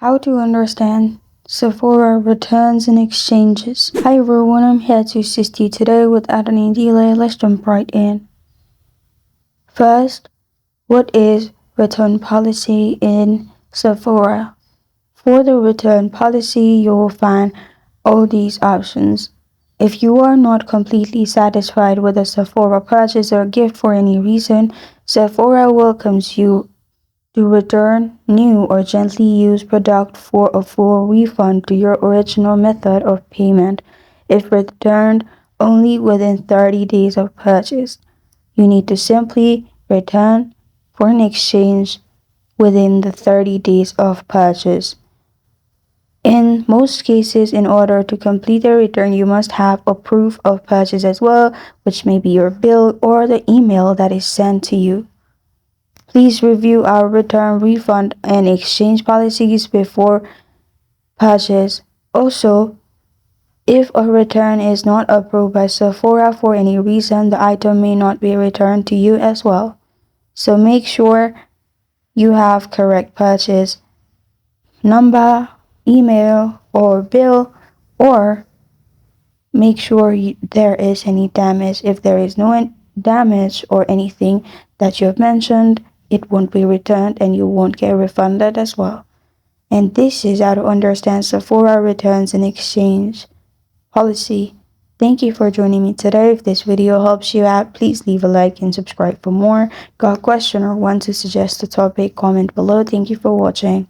How to understand Sephora returns and exchanges. Hi everyone, I'm here to assist you today without any delay. Let's jump right in. First, what is return policy in Sephora? For the return policy, you will find all these options. If you are not completely satisfied with a Sephora purchase or gift for any reason, Sephora welcomes you to return new or gently used product for a full refund to your original method of payment if returned only within 30 days of purchase. You need to simply return for an exchange within the 30 days of purchase. In most cases, in order to complete a return, you must have a proof of purchase as well, which may be your bill or the email that is sent to you. Please review our return, refund, and exchange policies before purchase. Also, if a return is not approved by Sephora for any reason, the item may not be returned to you as well. So make sure you have correct purchase number, email, or bill, or make sure there is any damage. If there is no damage or anything that you have mentioned, it won't be returned and you won't get refunded as well. And this is how to understand Sephora returns and exchange policy. Thank you for joining me today. If this video helps you out, please leave a like and subscribe for more. Got a question or want to suggest a topic, comment below. Thank you for watching.